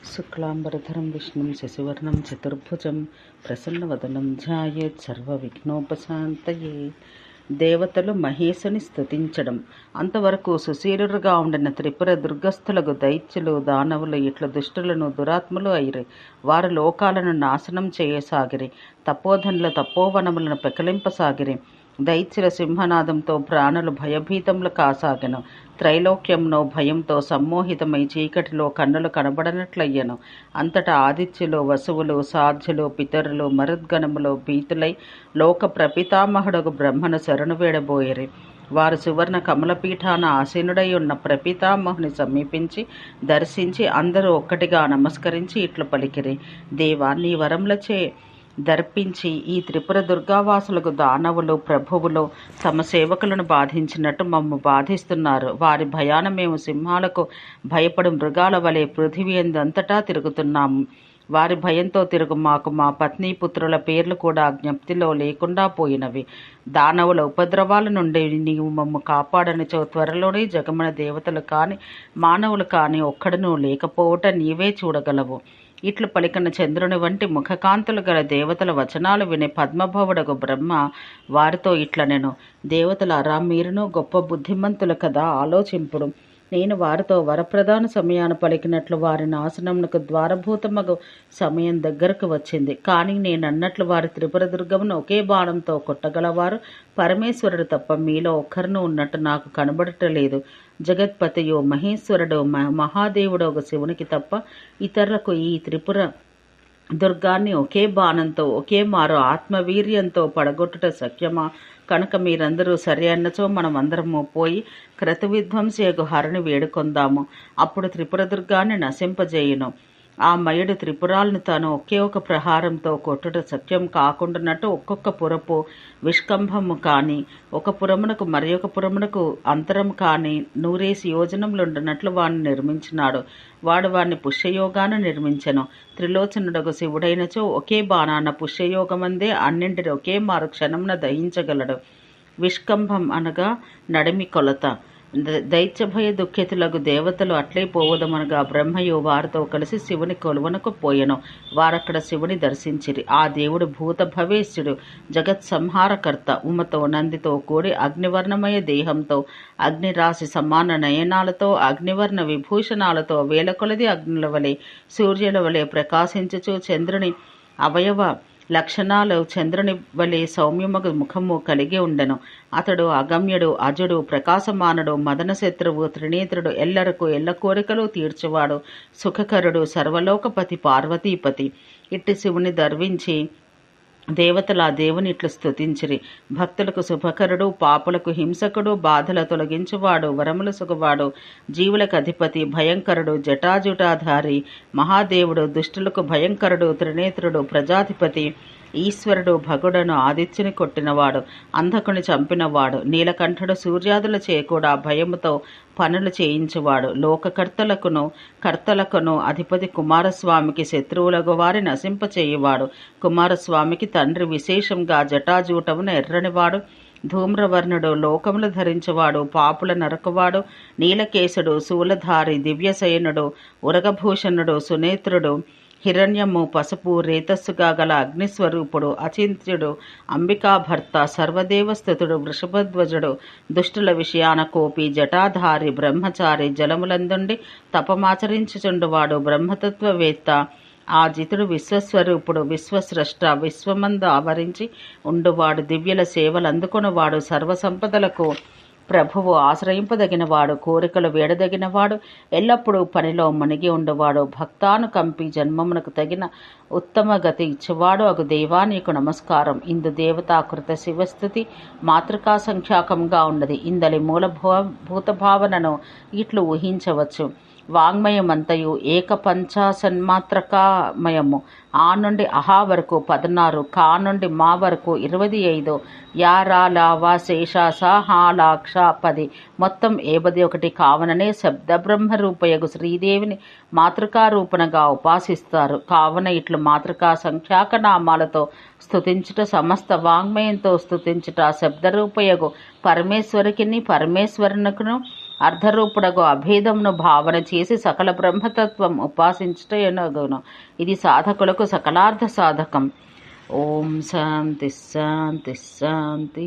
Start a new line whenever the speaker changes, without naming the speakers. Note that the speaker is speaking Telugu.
శుక్లాంబరధరం విష్ణుం శశివర్ణం చతుర్భుజం ప్రసన్నవదనం ధ్యాయేత్ సర్వవిఘ్నోపశాంతయే. దేవతలు మహేశుని స్తుతించడం. అంతవరకు సుశీలురుగా ఉండిన త్రిపుర దుర్గస్థులకు దైత్యులు దానవులు ఇట్ల దుష్టులను దురాత్ములు అయిరి. వారు లోకాలను నాశనం చేయసాగిరి. తపోధనుల తపోవనములను పెకలింపసాగిరి. దైత్యుల సింహనాదంతో ప్రాణులు భయభీతములు కాసాగెను. త్రైలోక్యంలో భయంతో సమ్మోహితమై చీకటిలో కన్నులు కనబడనట్లయ్యను. అంతటా ఆదిత్యులు, వసువులు, సాధ్యులు, పితరులు, మరుద్గణములు భీతులై లోక ప్రపితామహుడగు బ్రహ్మను శరణు వేడబోయిరి. వారు సువర్ణ కమలపీఠాన ఆసీనుడై ఉన్న ప్రపితామహుని సమీపించి దర్శించి అందరూ ఒక్కటిగా నమస్కరించి ఇట్లు పలికిరి: దేవా, నీ వరములచే దర్పించి ఈ త్రిపుర దుర్గావాసులకు దానవులు ప్రభువులు తమ సేవకులను బాధించినట్టు మమ్ము బాధిస్తున్నారు. వారి భయాన మేము సింహాలకు భయపడు మృగాల వలె పృథివీ అంతటా తిరుగుతున్నాము. వారి భయంతో తిరుగు మాకు మా పత్ని పుత్రుల పేర్లు కూడా జ్ఞప్తిలో లేకుండా పోయినవి. దానవుల ఉపద్రవాల నుండి నీవు మమ్ము కాపాడనిచో త్వరలోనే జగమన దేవతలు కాని మానవులు కాని ఒక్కడనూ లేకపోవట నీవే చూడగలవు. ఇట్లు పలికిన చంద్రుని వంటి ముఖకాంతులు గల దేవతల వచనాలు విని పద్మభవుడగు బ్రహ్మ వారితో ఇట్లనెను: దేవతలారా, మీరును గొప్ప బుద్ధిమంతులు కదా, ఆలోచింపుడు. నేను వారితో వరప్రదాన సమయాన్ని పలికినట్లు వారి నాశనమునకు ద్వారభూతమగు సమయం దగ్గరకు వచ్చింది. కానీ నేనన్నట్లు వారి త్రిపుర దుర్గమును ఒకే బాణంతో కొట్టగలవారు పరమేశ్వరుడు తప్ప మీలో ఒక్కరును ఉన్నట్టు నాకు కనబడటలేదు. జగత్పతియో మహేశ్వరుడు మహాదేవుడు ఒక శివునికి తప్ప ఇతరులకు ఈ త్రిపుర దుర్గాన్ని ఒకే బాణంతో ఒకే మారు ఆత్మవీర్యంతో పడగొట్టుట శక్యమా? కనుక మీరందరూ సరి అన్నచో మనం అందరము పోయి క్రతువిధ్వంసేగు హరిని వేడుకొందాము. అప్పుడు త్రిపుర దుర్గాన్ని నశింపజేయును. ఆ మయుడు త్రిపురాలను తాను ఒకే ఒక ప్రహారంతో కొట్టుట సత్యం కాకుండానట్టు ఒక్కొక్క పురపు విష్కంభము కాని ఒక పురమునకు మరి ఒక పురమునకు అంతరం కాని 100 యోజనములుండునట్లు వాణ్ణి నిర్మించినాడు. వాడు వాణ్ణి పుష్యయోగాన నిర్మించెను. త్రిలోచనుడగు శివుడైనచో ఒకే బాణాన పుష్యయోగమందే అన్నింటిని ఒకే మారు క్షణమున దహించగలడు. విష్కంభం అనగా నడిమి కొలత. దైత్యభయ దుఃఖితులకు దేవతలు అట్లే పోవదమనగా బ్రహ్మయు వారితో కలిసి శివుని కొలువనకు పోయెను. వారక్కడ శివుని దర్శించిరి. ఆ దేవుడు భూత భవేశ్యుడు, జగత్ సంహారకర్త. ఉమతో నందితో కూడి అగ్నివర్ణమయ దేహంతో, అగ్నిరాశి సమాన నయనాలతో, అగ్నివర్ణ విభూషణాలతో, వేల కొలది అగ్నుల వలె సూర్యుల వలె ప్రకాశించుచు చంద్రుని అవయవ లక్షణాలు చంద్రుని వలె సౌమ్యమగు ముఖము కలిగి ఉండెను. అతడు అగమ్యుడు, అజుడు, ప్రకాశమానుడు, మదన శత్రువు, త్రినేత్రుడు, ఎల్లరకు ఎల్ల కోరికలు తీర్చువాడు, సుఖకరుడు, సర్వలోకపతి, పార్వతీపతి. ఇట్టి శివుని దర్వించి దేవతలు ఆ దేవుని ఇట్లు స్తుతించిరి: భక్తులకు శుభకరుడు, పాపులకు హింసకుడు, బాధల తొలగించువాడు, వరముల సుగవాడు, జీవులకు అధిపతి, భయంకరుడు, జటాజుటాధారి మహాదేవుడు, దుష్టులకు భయంకరుడు, త్రినేత్రుడు, ప్రజాధిపతి, ఈశ్వరుడు, భగుడను ఆదిత్యుని కొట్టినవాడు, అంధకుని చంపినవాడు, నీలకంఠుడు, సూర్యాదుల చేకూడా భయముతో పనులు చేయించువాడు, లోకకర్తలకును కర్తలకును అధిపతి, కుమారస్వామికి శత్రువులకు వారి నశింపచేయువాడు, కుమారస్వామికి తండ్రి, విశేషంగా జటాజూటమున ఎర్రనివాడు, ధూమ్రవర్ణుడు, లోకములు ధరించువాడు, పాపుల నరకువాడు, నీలకేశుడు, శూలధారి, దివ్యశయనుడు, ఉరగభూషణుడు, సునేత్రుడు, హిరణ్యము, పసుపు రేతస్సుగా గల అగ్నిస్వరూపుడు, అచింత్యుడు, అంబికాభర్త, సర్వదేవస్థుతుడు, వృషభధ్వజుడు, దుష్టుల విషయాన కోపి, జటాధారి, బ్రహ్మచారి, జలములందుండి తపమాచరించుచుండువాడు, బ్రహ్మతత్వవేత్త, ఆ జితుడు, విశ్వస్వరూపుడు, విశ్వస్రష్ట, విశ్వమందు ఆవరించి ఉండువాడు, దివ్యుల సేవలు అందుకొనువాడు, సర్వసంపదలకు ప్రభువు, ఆశ్రయింపదగినవాడు, కోరికలు వేడదగినవాడు, ఎల్లప్పుడూ పనిలో మునిగి ఉండువాడు, భక్తానుకంపి జన్మమునకు తగిన ఉత్తమ గతి ఇచ్చువాడు అగు దేవా, నీకు నమస్కారం. ఇందు దేవతాకృత శివస్థుతి మాతృకా సంఖ్యాకంగా ఉన్నది. ఇందలి మూలభూతభావనను ఇట్లు ఊహించవచ్చు: వాంగ్మయమంతయు ఏక పంచాశన్మాత్రకామయము. ఆ నుండి అహా వరకు 16, కా నుండి మా వరకు 25, యా రా లా వా శేష సా హా లా క్ష 10, మొత్తం 71 కావుననే శబ్దబ్రహ్మరూపయగు శ్రీదేవిని మాతృకారూపణగా ఉపాసిస్తారు. కావున ఇట్లు మాతృకా సంఖ్యాక నామాలతో స్తుతించుట, సమస్త వాంగ్మయంతో స్తుతించుట, శబ్దరూపయగు పరమేశ్వరికిని పరమేశ్వరునకును అర్ధరూపుడగు అభేదమును భావన చేసి సకల బ్రహ్మతత్వం ఉపాసించుటయనగును. ఇది సాధకులకు సకలార్థ సాధకం. ఓం శాంతి శాంతి శాంతి.